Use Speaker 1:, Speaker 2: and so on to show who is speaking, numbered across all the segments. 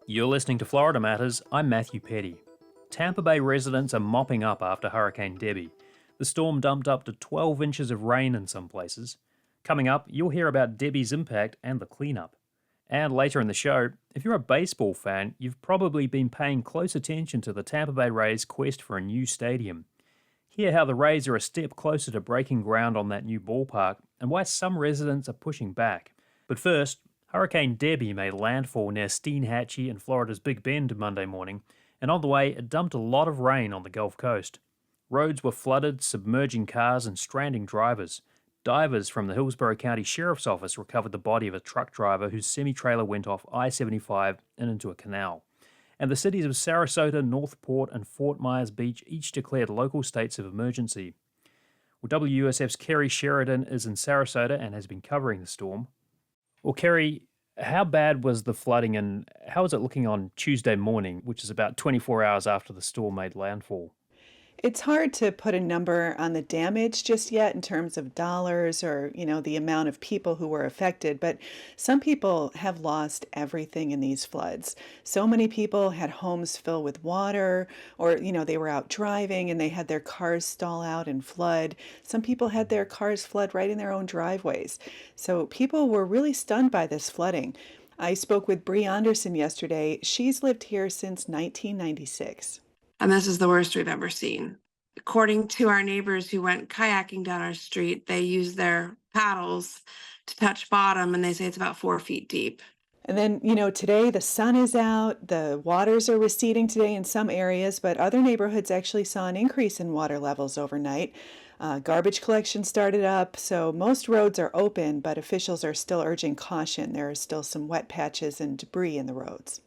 Speaker 1: You're listening to Florida Matters. I'm Matthew Petty. Tampa Bay residents are mopping up after Hurricane Debby. The storm dumped up to 12 inches of rain in some places. Coming up, you'll hear about Debby's impact and the cleanup. And later in the show, if you're a baseball fan, you've probably been paying close attention to the Tampa Bay Rays' quest for a new stadium. Hear how the Rays are a step closer to breaking ground on that new ballpark and why some residents are pushing back. But first, Hurricane Debby made landfall near Steinhatchee in Florida's Big Bend Monday morning, and on the way it dumped a lot of rain on the Gulf Coast. Roads were flooded, submerging cars and stranding drivers. Divers from the Hillsborough County Sheriff's Office recovered the body of a truck driver whose semi-trailer went off I-75 and into a canal. And the cities of Sarasota, Northport and Fort Myers Beach each declared local states of emergency. Well, WUSF's Kerry Sheridan is in Sarasota and has been covering the storm. Well, Kerry, how bad was the flooding and how is it looking on Tuesday morning, which is about 24 hours after the storm made landfall?
Speaker 2: It's hard to put a number on the damage just yet in terms of dollars or, the amount of people who were affected, but some people have lost everything in these floods. So many people had homes filled with water or, they were out driving and they had their cars stall out and flood. Some people had their cars flood right in their own driveways. So people were really stunned by this flooding. I spoke with Bree Anderson yesterday. She's lived here since 1996.
Speaker 3: And this is the worst we've ever seen. According to our neighbors who went kayaking down our street, they used their paddles to touch bottom, and they say it's about 4 feet deep.
Speaker 2: And then, today the sun is out, the waters are receding today in some areas, but other neighborhoods actually saw an increase in water levels overnight. Garbage collection started up, so most roads are open, but officials are still urging caution. There are still some wet patches and debris in the roads.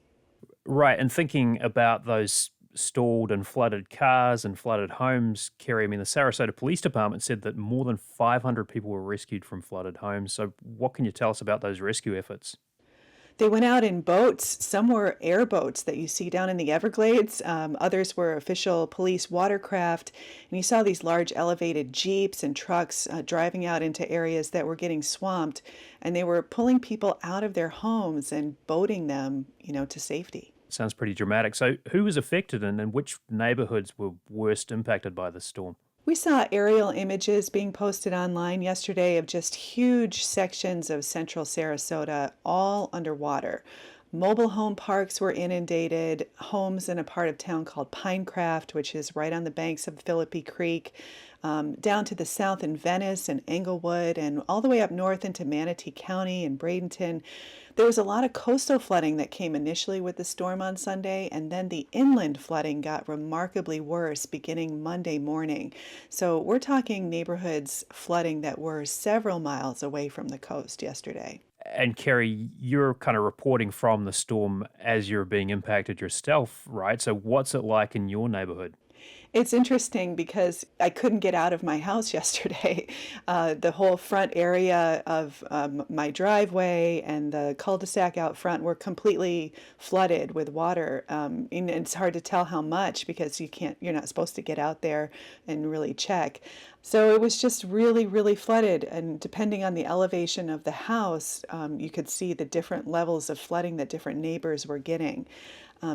Speaker 1: Right, and thinking about those stalled and flooded cars and flooded homes, Kerry, the Sarasota Police Department said that more than 500 people were rescued from flooded homes. So what can you tell us about those rescue efforts?
Speaker 2: They went out in boats. Some were airboats that you see down in the Everglades. Others were official police watercraft. And you saw these large elevated jeeps and trucks driving out into areas that were getting swamped. And they were pulling people out of their homes and boating them, to safety.
Speaker 1: Sounds pretty dramatic. So who was affected and which neighborhoods were worst impacted by the storm?
Speaker 2: We saw aerial images being posted online yesterday of just huge sections of central Sarasota all underwater. Mobile home parks were inundated, homes in a part of town called Pinecraft, which is right on the banks of Philippi Creek, down to the south in Venice and Englewood, and all the way up north into Manatee County and Bradenton. There was a lot of coastal flooding that came initially with the storm on Sunday, and then the inland flooding got remarkably worse beginning Monday morning. So we're talking neighborhoods flooding that were several miles away from the coast yesterday.
Speaker 1: And Kerry, you're kind of reporting from the storm as you're being impacted yourself, right? So what's it like in your neighborhood?
Speaker 2: It's interesting because I couldn't get out of my house yesterday. The whole front area of my driveway and the cul-de-sac out front were completely flooded with water. And it's hard to tell how much because you're not supposed to get out there and really check. So it was just really, really flooded. And depending on the elevation of the house, you could see the different levels of flooding that different neighbors were getting.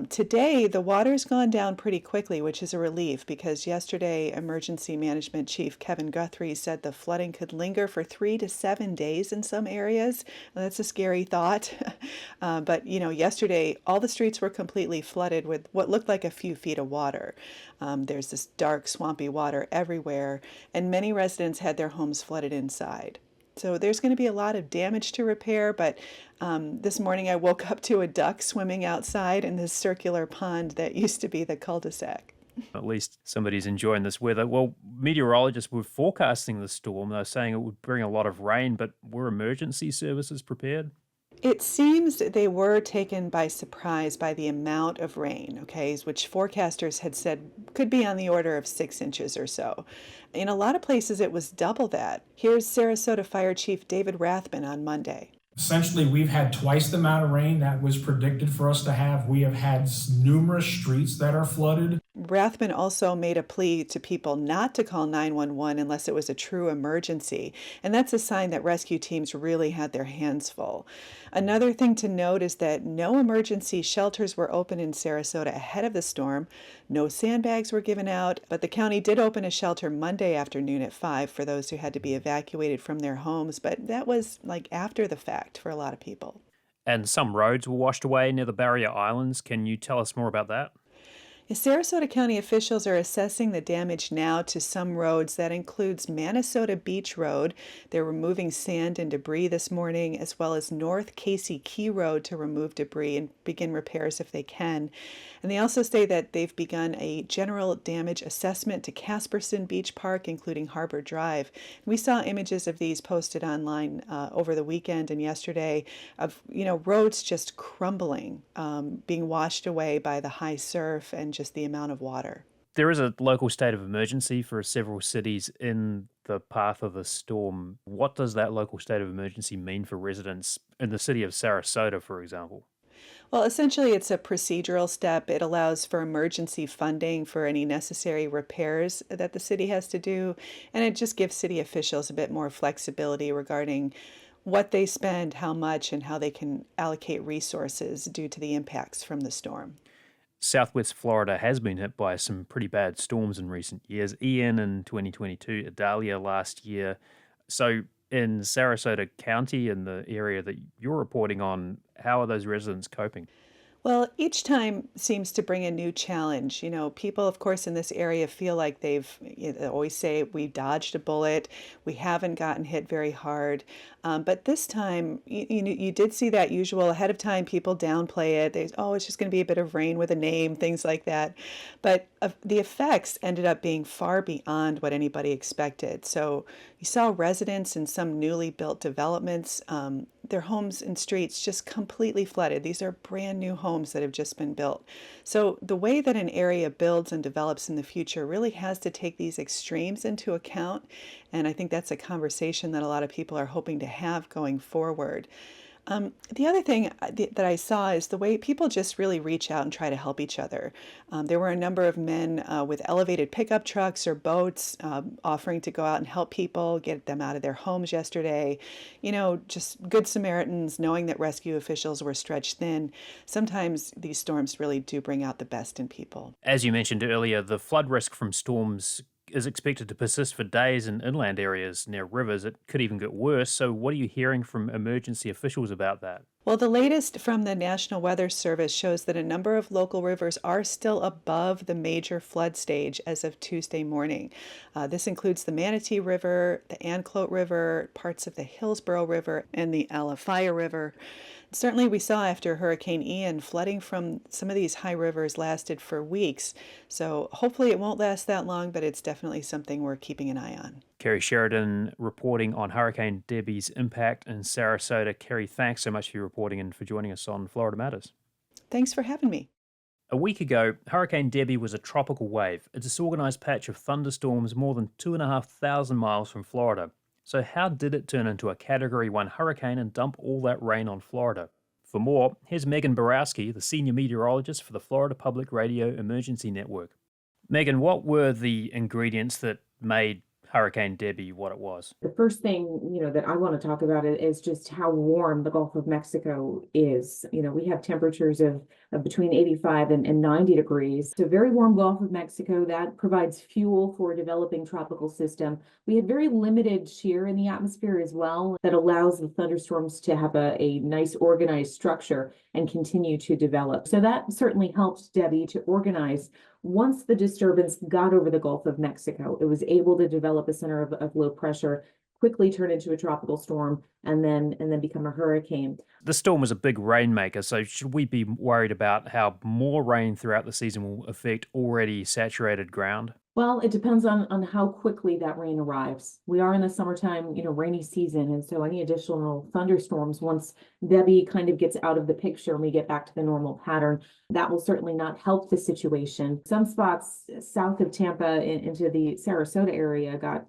Speaker 2: Today, the water's gone down pretty quickly, which is a relief because yesterday, Emergency Management Chief Kevin Guthrie said the flooding could linger for 3 to 7 days in some areas. That's a scary thought. But, yesterday, all the streets were completely flooded with what looked like a few feet of water. There's this dark, swampy water everywhere, and many residents had their homes flooded inside. So there's going to be a lot of damage to repair, but this morning I woke up to a duck swimming outside in this circular pond that used to be the cul-de-sac.
Speaker 1: At least somebody's enjoying this weather. Well, meteorologists were forecasting the storm. They were saying it would bring a lot of rain, but were emergency services prepared?
Speaker 2: It seems they were taken by surprise by the amount of rain, which forecasters had said could be on the order of 6 inches or so. In a lot of places, it was double that. Here's Sarasota Fire Chief David Rathman on Monday.
Speaker 4: Essentially, we've had twice the amount of rain that was predicted for us to have. We have had numerous streets that are flooded.
Speaker 2: Rathman also made a plea to people not to call 911 unless it was a true emergency, and that's a sign that rescue teams really had their hands full. Another thing to note is that no emergency shelters were open in Sarasota ahead of the storm. No sandbags were given out, but the county did open a shelter Monday afternoon at 5 for those who had to be evacuated from their homes, but that was like after the fact for a lot of people.
Speaker 1: And some roads were washed away near the barrier islands. Can you tell us more about that?
Speaker 2: Sarasota County officials are assessing the damage now to some roads. That includes Minnesota Beach Road. They're removing sand and debris this morning, as well as North Casey Key Road to remove debris and begin repairs if they can. And they also say that they've begun a general damage assessment to Casperson Beach Park, including Harbor Drive. We saw images of these posted online over the weekend and yesterday of, roads just crumbling, being washed away by the high surf and just the amount of water.
Speaker 1: There is a local state of emergency for several cities in the path of the storm. What does that local state of emergency mean for residents in the city of Sarasota, for example?
Speaker 2: Well, essentially, it's a procedural step. It allows for emergency funding for any necessary repairs that the city has to do, and it just gives city officials a bit more flexibility regarding what they spend, how much, and how they can allocate resources due to the impacts from the storm.
Speaker 1: Southwest Florida has been hit by some pretty bad storms in recent years. Ian in 2022, Idalia last year. So in Sarasota County, in the area that you're reporting on, how are those residents coping?
Speaker 2: Well, each time seems to bring a new challenge. People, of course, in this area feel like they always say, we dodged a bullet, we haven't gotten hit very hard. But this time, you did see that usual ahead of time, people downplay it. It's just going to be a bit of rain with a name, things like that. But the effects ended up being far beyond what anybody expected. So you saw residents in some newly built developments, their homes and streets just completely flooded. These are brand new homes that have just been built. So the way that an area builds and develops in the future really has to take these extremes into account. And I think that's a conversation that a lot of people are hoping to have going forward. The other thing that I saw is the way people just really reach out and try to help each other. There were a number of men with elevated pickup trucks or boats offering to go out and help people, get them out of their homes yesterday. Just good Samaritans, knowing that rescue officials were stretched thin. Sometimes these storms really do bring out the best in people.
Speaker 1: As you mentioned earlier, the flood risk from storms is expected to persist for days in inland areas near rivers. It could even get worse. So what are you hearing from emergency officials about that?
Speaker 2: Well, the latest from the National Weather Service shows that a number of local rivers are still above the major flood stage as of Tuesday morning. This includes the Manatee River, the Anclote River, parts of the Hillsborough River, and the Alafaya River. Certainly, we saw after Hurricane Ian, flooding from some of these high rivers lasted for weeks. So hopefully it won't last that long, but it's definitely something we're keeping an eye on.
Speaker 1: Kerry Sheridan reporting on Hurricane Debby's impact in Sarasota. Kerry, thanks so much for your reporting and for joining us on Florida Matters.
Speaker 2: Thanks for having me.
Speaker 1: A week ago, Hurricane Debby was a tropical wave, a disorganized patch of thunderstorms more than 2,500 miles from Florida. So how did it turn into a Category 1 hurricane and dump all that rain on Florida? For more, here's Megan Borowski, the senior meteorologist for the Florida Public Radio Emergency Network. Megan, what were the ingredients that made Hurricane Debby what it was?
Speaker 5: The first thing, that I want to talk about is just how warm the Gulf of Mexico is. We have temperatures of between 85 and 90 degrees. It's a very warm Gulf of Mexico that provides fuel for a developing tropical system. We had very limited shear in the atmosphere as well that allows the thunderstorms to have a nice organized structure and continue to develop. So that certainly helped Debby to organize. Once the disturbance got over the Gulf of Mexico, it was able to develop a center of low pressure, quickly turn into a tropical storm, and then become a hurricane.
Speaker 1: The storm was a big rainmaker, so should we be worried about how more rain throughout the season will affect already saturated ground?
Speaker 5: Well, it depends on how quickly that rain arrives. We are in the summertime, rainy season. And so any additional thunderstorms, once Debby kind of gets out of the picture and we get back to the normal pattern, that will certainly not help the situation. Some spots south of Tampa into the Sarasota area got,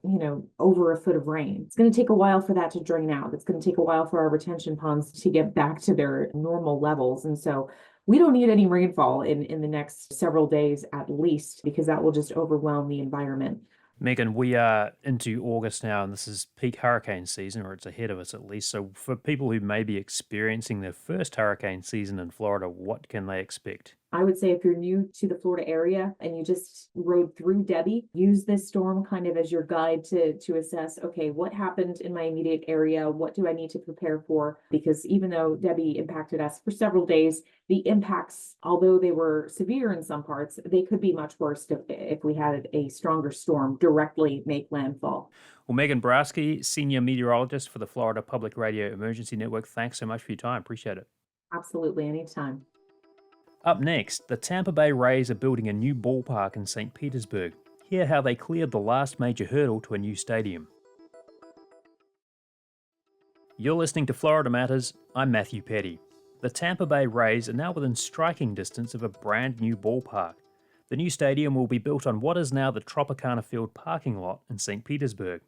Speaker 5: over a foot of rain. It's going to take a while for that to drain out. It's going to take a while for our retention ponds to get back to their normal levels. And so We don't need any rainfall in the next several days at least, because that will just overwhelm the environment.
Speaker 1: Megan, we are into August now, and this is peak hurricane season, or it's ahead of us at least. So, for people who may be experiencing their first hurricane season in Florida, what can they expect?
Speaker 5: I would say if you're new to the Florida area and you just rode through Debby, use this storm kind of as your guide to assess, okay, what happened in my immediate area? What do I need to prepare for? Because even though Debby impacted us for several days, the impacts, although they were severe in some parts, they could be much worse if we had a stronger storm directly make landfall.
Speaker 1: Well, Megan Brasky, Senior Meteorologist for the Florida Public Radio Emergency Network, thanks so much for your time. Appreciate it.
Speaker 5: Absolutely, anytime.
Speaker 1: Up next, the Tampa Bay Rays are building a new ballpark in St. Petersburg. Hear how they cleared the last major hurdle to a new stadium. You're listening to Florida Matters. I'm Matthew Petty. The Tampa Bay Rays are now within striking distance of a brand new ballpark. The new stadium will be built on what is now the Tropicana Field parking lot in St. Petersburg.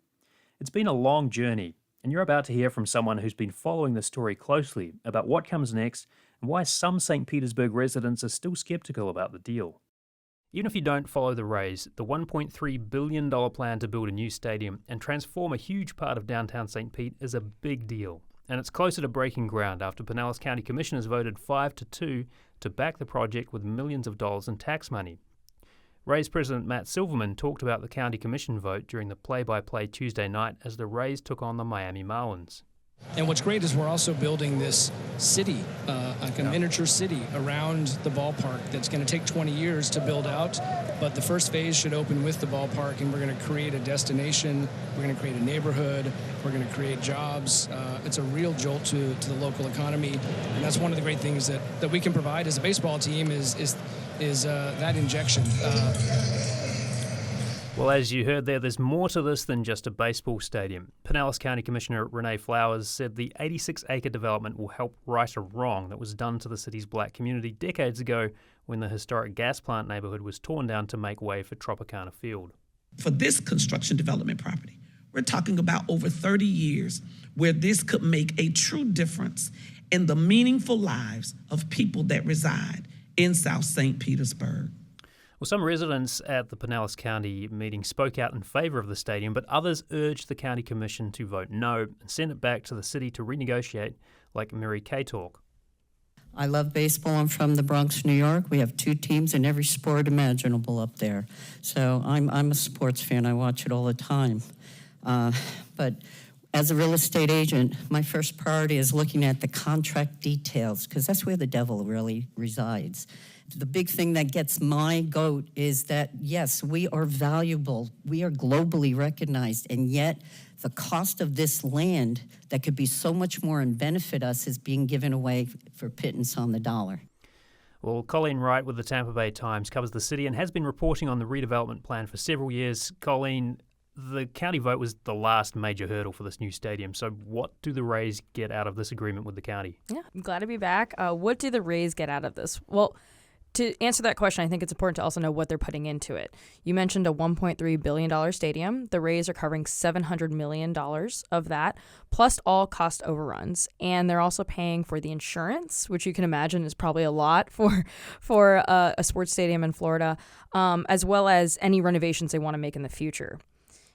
Speaker 1: It's been a long journey, and you're about to hear from someone who's been following the story closely about what comes next and why some St. Petersburg residents are still skeptical about the deal. Even if you don't follow the Rays, the $1.3 billion plan to build a new stadium and transform a huge part of downtown St. Pete is a big deal. And it's closer to breaking ground after Pinellas County Commissioners voted 5-2 to back the project with millions of dollars in tax money. Rays President Matt Silverman talked about the County Commission vote during the play-by-play Tuesday night as the Rays took on the Miami Marlins.
Speaker 6: And what's great is we're also building this city, like a miniature city around the ballpark that's going to take 20 years to build out. But the first phase should open with the ballpark, and we're going to create a destination. We're going to create a neighborhood. We're going to create jobs. It's a real jolt to the local economy. And that's one of the great things that we can provide as a baseball team is that injection.
Speaker 1: Well, as you heard there's more to this than just a baseball stadium. Pinellas County Commissioner Renee Flowers said the 86-acre development will help right a wrong that was done to the city's black community decades ago when the historic gas plant neighborhood was torn down to make way for Tropicana Field.
Speaker 7: For this construction development property, we're talking about over 30 years where this could make a true difference in the meaningful lives of people that reside in South St. Petersburg.
Speaker 1: Well, some residents at the Pinellas County meeting spoke out in favour of the stadium, but others urged the County Commission to vote no and send it back to the city to renegotiate, like Mary Kay Talk.
Speaker 8: I love baseball. I'm from the Bronx, New York. We have 2 teams in every sport imaginable up there. So I'm a sports fan. I watch it all the time. But as a real estate agent, my first priority is looking at the contract details, because that's where the devil really resides. The big thing that gets my goat is that, yes, we are valuable. We are globally recognized, and yet the cost of this land that could be so much more and benefit us is being given away for pittance on the dollar.
Speaker 1: Well, Colleen Wright with the Tampa Bay Times covers the city and has been reporting on the redevelopment plan for several years. Colleen, the county vote was the last major hurdle for this new stadium. So what do the Rays get out of this agreement with the county?
Speaker 9: Yeah, I'm glad to be back. What do the Rays get out of this? Well, to answer that question, I think it's important to also know what they're putting into it. You mentioned a $1.3 billion stadium. The Rays are covering $700 million of that, plus all cost overruns. And they're also paying for the insurance, which you can imagine is probably a lot for a sports stadium in Florida, as well as any renovations they want to make in the future.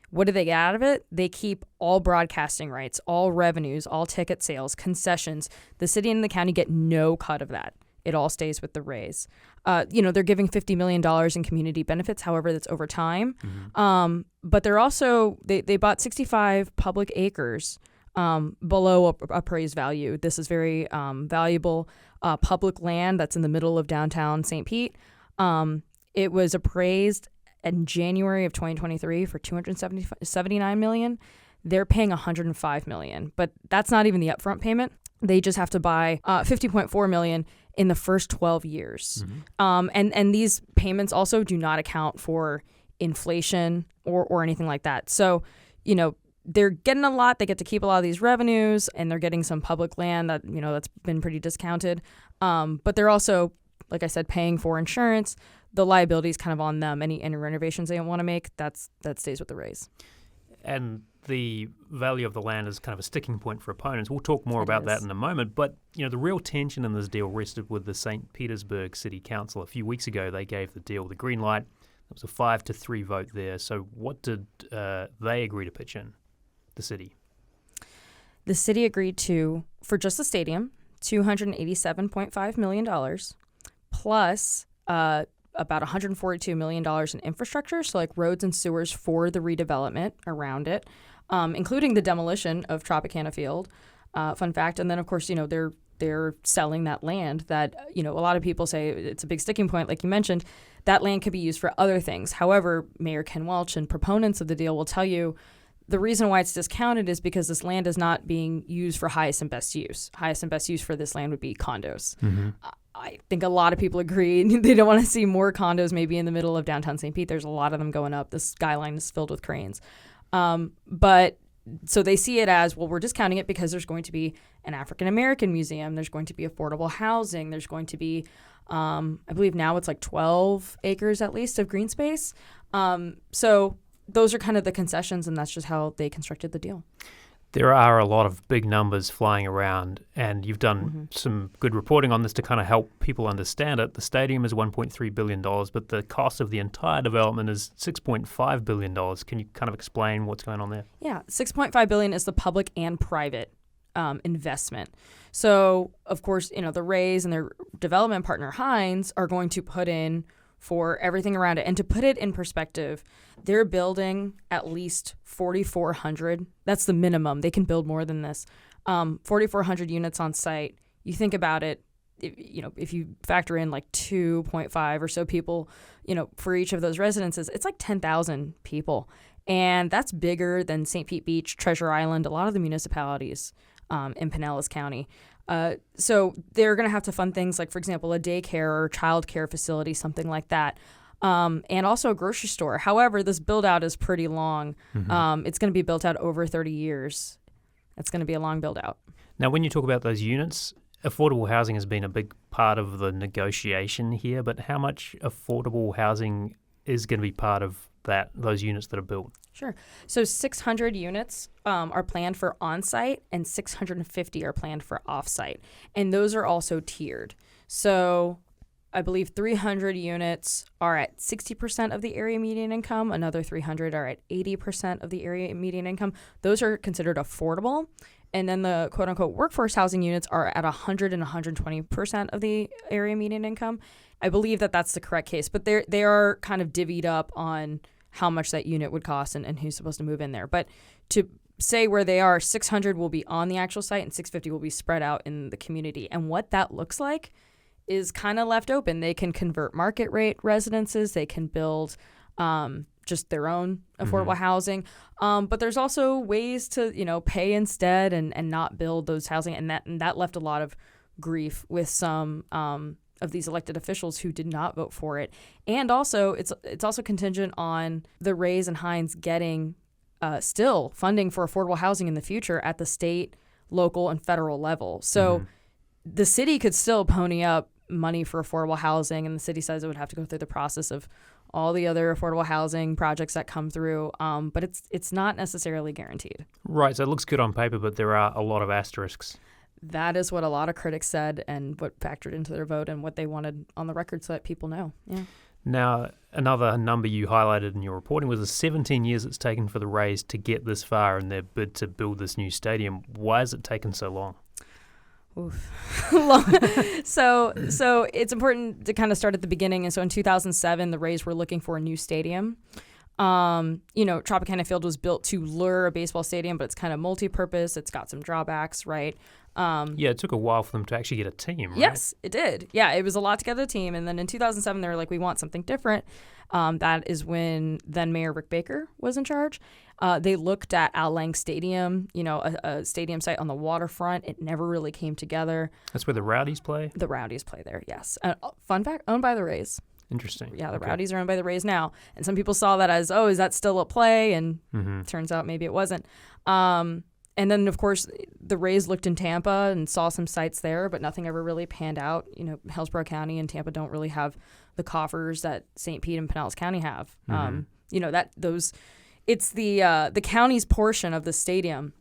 Speaker 9: What do they get out of it? They keep all broadcasting rights, all revenues, all ticket sales, concessions. The city and the county get no cut of that. It all stays with the Rays. They're giving $50 million in community benefits. However, that's over time. Mm-hmm. But they're also, they bought 65 public acres below appraised value. This is very valuable public land that's in the middle of downtown St. Pete. It was appraised in January of 2023 for $279 million. They're paying $105 million, but that's not even the upfront payment. They just have to buy $50.4 million in the first 12 years. Mm-hmm. And these payments also do not account for inflation or anything like that. So, they're getting a lot. They get to keep a lot of these revenues, and they're getting some public land that, that's been pretty discounted. But they're also, like I said, paying for insurance. The liability is kind of on them. Any renovations they want to make, that stays with the Rays.
Speaker 1: And the value of the land is kind of a sticking point for opponents. We'll talk more about that in a moment. But, the real tension in this deal rested with the St. Petersburg City Council. A few weeks ago, they gave the deal the green light. It was a 5-3 vote there. So what did they agree to pitch in, the city?
Speaker 9: The city agreed to, for just the stadium, $287.5 million, plus about $142 million in infrastructure, so like roads and sewers for the redevelopment around it, including the demolition of Tropicana Field. Fun fact. And then, of course, they're selling that land that, a lot of people say it's a big sticking point, like you mentioned. That land could be used for other things. However, Mayor Ken Welch and proponents of the deal will tell you the reason why it's discounted is because this land is not being used for highest and best use. Highest and best use for this land would be condos. Mm-hmm. I think a lot of people agree. They don't want to see more condos maybe in the middle of downtown St. Pete. There's a lot of them going up. The skyline is filled with cranes. But so they see it as, well, we're discounting it because there's going to be an African-American museum. There's going to be affordable housing. There's going to be, I believe now it's like 12 acres at least of green space. So those are kind of the concessions, and that's just how they constructed the deal.
Speaker 1: There are a lot of big numbers flying around, and you've done some good reporting on this to kind of help people understand it. The stadium is $1.3 billion, but the cost of the entire development is $6.5 billion. Can you kind of explain what's going on there?
Speaker 9: Yeah, $6.5 billion is the public and private investment. So, of course, the Rays and their development partner, Hines, are going to put in for everything around it. And to put it in perspective, they're building at least 4,400. That's the minimum. They can build more than this. 4,400 units on site. You think about it, if you factor in like 2.5 or so people, for each of those residences, it's like 10,000 people. And that's bigger than St. Pete Beach, Treasure Island, a lot of the municipalities in Pinellas County. So they're going to have to fund things like, for example, a daycare or child care facility, something like that, and also a grocery store. However, this build-out is pretty long. Mm-hmm. It's going to be built out over 30 years. It's going to be a long build-out.
Speaker 1: Now, when you talk about those units, affordable housing has been a big part of the negotiation here, but how much affordable housing is going to be part of those units that are built?
Speaker 9: Sure. So 600 units are planned for on-site and 650 are planned for off-site. And those are also tiered. So I believe 300 units are at 60% of the area median income. Another 300 are at 80% of the area median income. Those are considered affordable. And then the quote-unquote workforce housing units are at 100 and 120% of the area median income. I believe that that's the correct case. But they are kind of divvied up on how much that unit would cost and who's supposed to move in there. But to say where they are, 600 will be on the actual site and 650 will be spread out in the community. And what that looks like is kind of left open. They can convert market rate residences. They can build just their own affordable housing. But there's also ways to, pay instead and not build those housing. And that left a lot of grief with some of these elected officials who did not vote for it. And also, it's also contingent on the Rays and Hines getting still funding for affordable housing in the future at the state, local, and federal level. So the city could still pony up money for affordable housing, and the city says it would have to go through the process of all the other affordable housing projects that come through, but it's not necessarily guaranteed.
Speaker 1: Right, so it looks good on paper, but there are a lot of asterisks.
Speaker 9: That is what a lot of critics said and what factored into their vote and what they wanted on the record so that people know. Yeah.
Speaker 1: Now, another number you highlighted in your reporting was the 17 years it's taken for the Rays to get this far in their bid to build this new stadium. Why has it taken so long?
Speaker 9: Oof. So it's important to kind of start at the beginning. And so in 2007, the Rays were looking for a new stadium. Tropicana Field was built to lure a baseball stadium, but it's kind of multi-purpose. It's got some drawbacks, right?
Speaker 1: It took a while for them to actually get a team, right?
Speaker 9: Yes, it did. Yeah, it was a lot to get a team. And then in 2007, they were like, we want something different. That is when then Mayor Rick Baker was in charge. They looked at Al Lang Stadium, a stadium site on the waterfront. It never really came together.
Speaker 1: That's where the Rowdies play?
Speaker 9: The Rowdies play there, yes. Fun fact, owned by the Rays.
Speaker 1: Interesting.
Speaker 9: Yeah, the Rowdies are owned by the Rays now. And some people saw that as, is that still at play? And turns out maybe it wasn't. And then, of course, the Rays looked in Tampa and saw some sites there, but nothing ever really panned out. Hillsborough County and Tampa don't really have the coffers that St. Pete and Pinellas County have. it's the county's portion of the stadium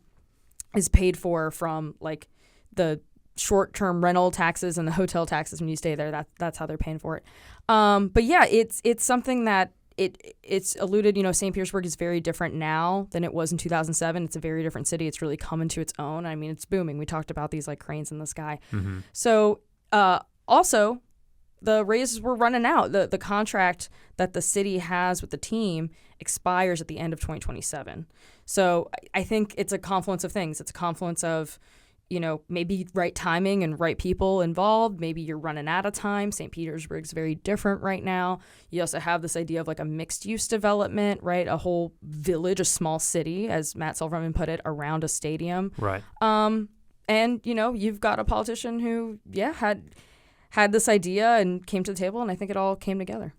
Speaker 9: is paid for from like the short-term rental taxes and the hotel taxes when you stay there. That's how they're paying for it. But yeah, it's something that it's alluded. St. Petersburg is very different now than it was in 2007. It's a very different city. It's really come into its own. I mean, it's booming. We talked about these like cranes in the sky.
Speaker 1: Mm-hmm.
Speaker 9: So also, the Rays were running out. The contract that the city has with the team expires at the end of 2027. So I think it's a confluence of things. It's a confluence of, maybe right timing and right people involved. Maybe you're running out of time. St. Petersburg's very different right now. You also have this idea of like a mixed use development, right? A whole village, a small city, as Matt Silverman put it, around a stadium.
Speaker 1: Right.
Speaker 9: And, you've got a politician who, had this idea and came to the table, and I think it all came together.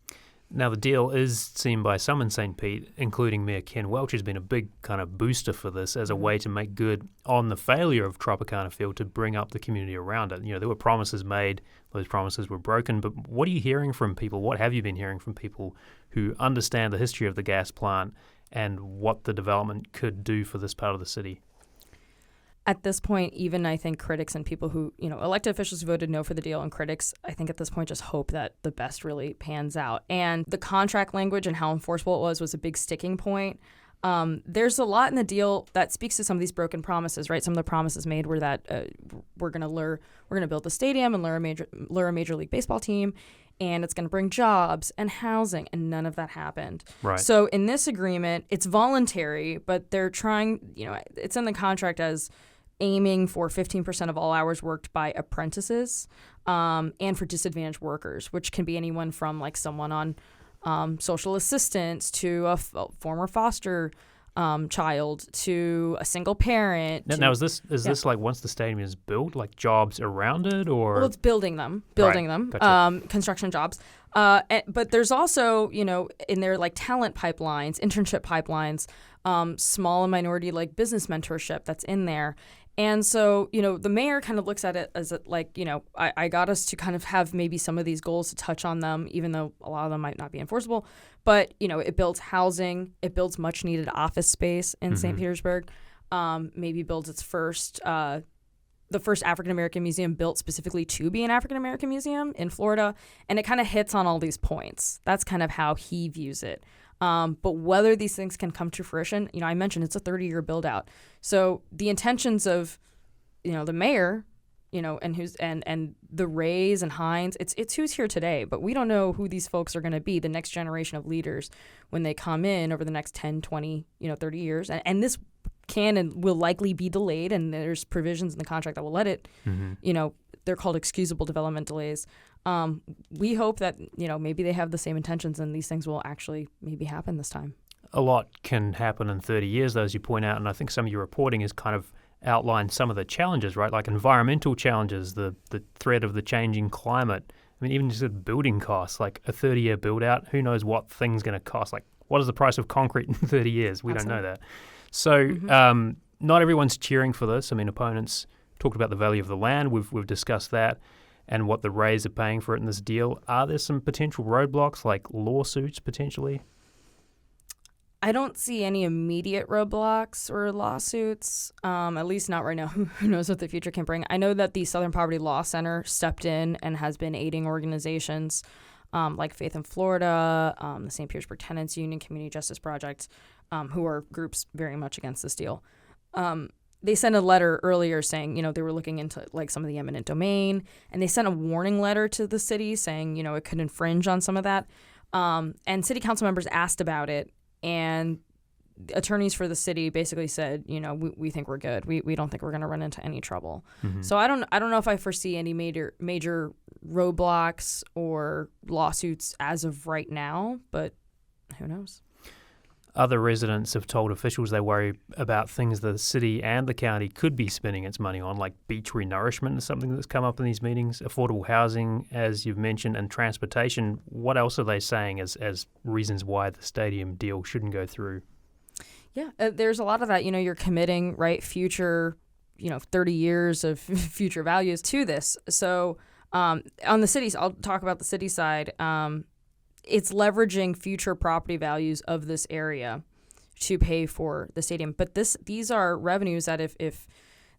Speaker 1: Now, the deal is seen by some in St. Pete, including Mayor Ken Welch, has been a big kind of booster for this as a way to make good on the failure of Tropicana Field to bring up the community around it. There were promises made, those promises were broken, but what are you hearing from people? What have you been hearing from people who understand the history of the gas plant and what the development could do for this part of the city?
Speaker 9: At this point, even I think critics and people who, elected officials who voted no for the deal, and critics, I think at this point just hope that the best really pans out. And the contract language and how enforceable it was a big sticking point. There's a lot in the deal that speaks to some of these broken promises, right? Some of the promises made were that we're going to build a stadium and lure a major league baseball team, and it's going to bring jobs and housing, and none of that happened.
Speaker 1: Right.
Speaker 9: So in this agreement, it's voluntary, but they're trying, it's in the contract as aiming for 15% of all hours worked by apprentices and for disadvantaged workers, which can be anyone from like someone on social assistance to a former foster child to a single parent.
Speaker 1: Now is this like once the stadium is built, like jobs around it, or?
Speaker 9: Well, it's building them,
Speaker 1: Gotcha.
Speaker 9: Construction jobs. But there's also, in their like talent pipelines, internship pipelines, small and minority like business mentorship that's in there. And so, the mayor kind of looks at it as like, I got us to kind of have maybe some of these goals to touch on them, even though a lot of them might not be enforceable. But, it builds housing. It builds much needed office space in St. Petersburg. Maybe builds its first, the first African-American museum built specifically to be an African-American museum in Florida. And it kind of hits on all these points. That's kind of how he views it. But whether these things can come to fruition, I mentioned it's a 30-year build out. So the intentions of, the mayor, and the Rays and Hines, it's who's here today, but we don't know who these folks are going to be, the next generation of leaders when they come in over the next 10, 20, 30 years. And this can and will likely be delayed, and there's provisions in the contract that will let it, they're called excusable development delays. We hope that, maybe they have the same intentions and these things will actually maybe happen this time.
Speaker 1: A lot can happen in 30 years, though, as you point out, and I think some of your reporting has kind of outlined some of the challenges, right? Like environmental challenges, the threat of the changing climate. I mean, even just building costs, like a 30-year build-out, who knows what thing's going to cost? Like, what is the price of concrete in 30 years? We
Speaker 9: Absolutely.
Speaker 1: don't know that. So not everyone's cheering for this. I mean, opponents talked about the value of the land. We've discussed that and what the Rays are paying for it in this deal. Are there some potential roadblocks, like lawsuits potentially?
Speaker 9: I don't see any immediate roadblocks or lawsuits, at least not right now. Who knows what the future can bring? I know that the Southern Poverty Law Center stepped in and has been aiding organizations like Faith in Florida, the St. Petersburg Tenants Union, Community Justice Project, who are groups very much against this deal. They sent a letter earlier saying, they were looking into like some of the eminent domain, and they sent a warning letter to the city saying, it could infringe on some of that. And city council members asked about it, and attorneys for the city basically said, we think we're good. We don't think we're going to run into any trouble. Mm-hmm. So I don't know if I foresee any major roadblocks or lawsuits as of right now, but who knows?
Speaker 1: Other residents have told officials they worry about things the city and the county could be spending its money on, like beach renourishment is something that's come up in these meetings, affordable housing, as you've mentioned, and transportation. What else are they saying as reasons why the stadium deal shouldn't go through?
Speaker 9: Yeah, there's a lot of that. You're committing, right, future, 30 years of future values to this. So on the cities, I'll talk about the city side. It's leveraging future property values of this area to pay for the stadium. But these are revenues that if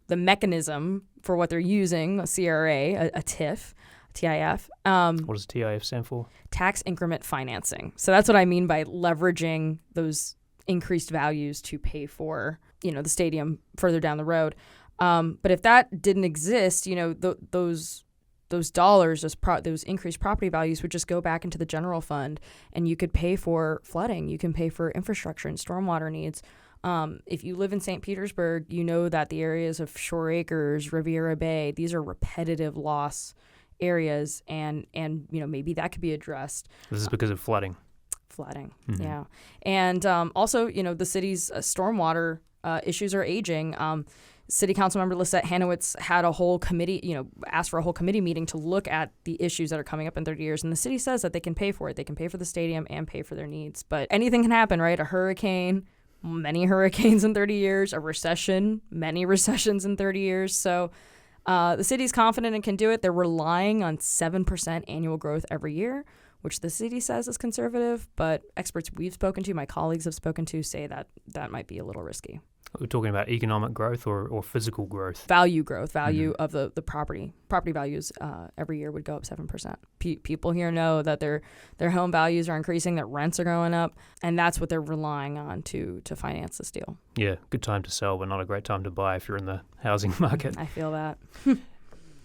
Speaker 9: the mechanism for what they're using, a CRA, a TIF, TIF.
Speaker 1: What does TIF stand for?
Speaker 9: Tax increment financing. So that's what I mean by leveraging those increased values to pay for, the stadium further down the road. But if that didn't exist, those dollars, those increased property values would just go back into the general fund, and you could pay for flooding. You can pay for infrastructure and stormwater needs. If you live in St. Petersburg, you know that the areas of Shore Acres, Riviera Bay, these are repetitive loss areas, and maybe that could be addressed.
Speaker 1: This is because of flooding. Mm-hmm.
Speaker 9: Yeah. And also, the city's stormwater issues are aging. City Council member Lisette Hanowitz had a whole committee, asked for a whole committee meeting to look at the issues that are coming up in 30 years. And the city says that they can pay for it. They can pay for the stadium and pay for their needs. But anything can happen, right? A hurricane, many hurricanes in 30 years, a recession, many recessions in 30 years. So the city's confident and can do it. They're relying on 7% annual growth every year, which the city says is conservative. But experts we've spoken to, my colleagues have spoken to, say that that might be a little risky.
Speaker 1: We're talking about economic growth or physical growth?
Speaker 9: Value growth, of the property. Property values every year would go up 7%. People here know that their home values are increasing, that rents are going up, and that's what they're relying on to finance this deal.
Speaker 1: Yeah, good time to sell, but not a great time to buy if you're in the housing market.
Speaker 9: I feel that.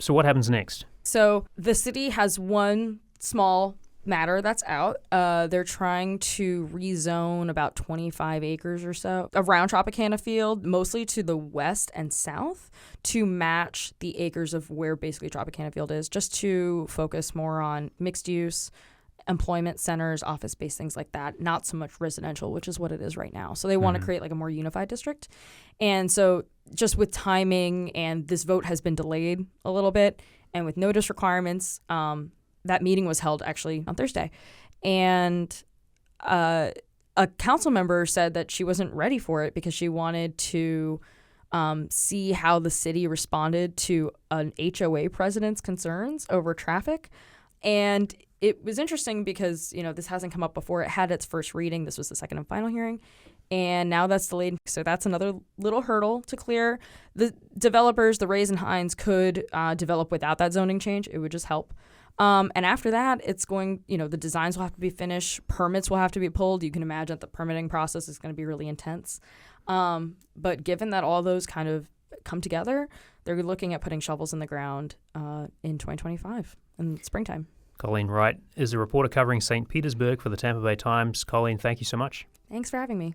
Speaker 1: So what happens next?
Speaker 9: So the city has one small matter that's out. They're trying to rezone about 25 acres or so around Tropicana Field, mostly to the west and south, to match the acres of where basically Tropicana Field is, just to focus more on mixed use, employment centers, office-based things like that, not so much residential, which is what it is right now. So they want to create like a more unified district. And so just with timing, and this vote has been delayed a little bit, and with notice requirements, that meeting was held actually on Thursday. And a council member said that she wasn't ready for it because she wanted to see how the city responded to an HOA president's concerns over traffic. And it was interesting because, this hasn't come up before. It had its first reading. This was the second and final hearing. And now that's delayed. So that's another little hurdle to clear. The developers, the Rays and Hines, could develop without that zoning change. It would just help. And after that, it's going, the designs will have to be finished. Permits will have to be pulled. You can imagine that the permitting process is going to be really intense. But given that all those kind of come together, they're looking at putting shovels in the ground in 2025 in springtime.
Speaker 1: Colleen Wright is a reporter covering St. Petersburg for the Tampa Bay Times. Colleen, thank you so much.
Speaker 9: Thanks for having me.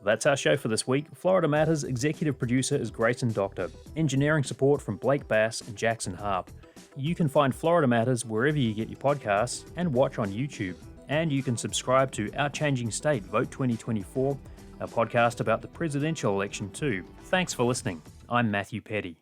Speaker 1: That's our show for this week. Florida Matters executive producer is Grayson Doctor. Engineering support from Blake Bass and Jackson Harp. You can find Florida Matters wherever you get your podcasts and watch on YouTube. And you can subscribe to Our Changing State Vote 2024, a podcast about the presidential election too. Thanks for listening. I'm Matthew Petty.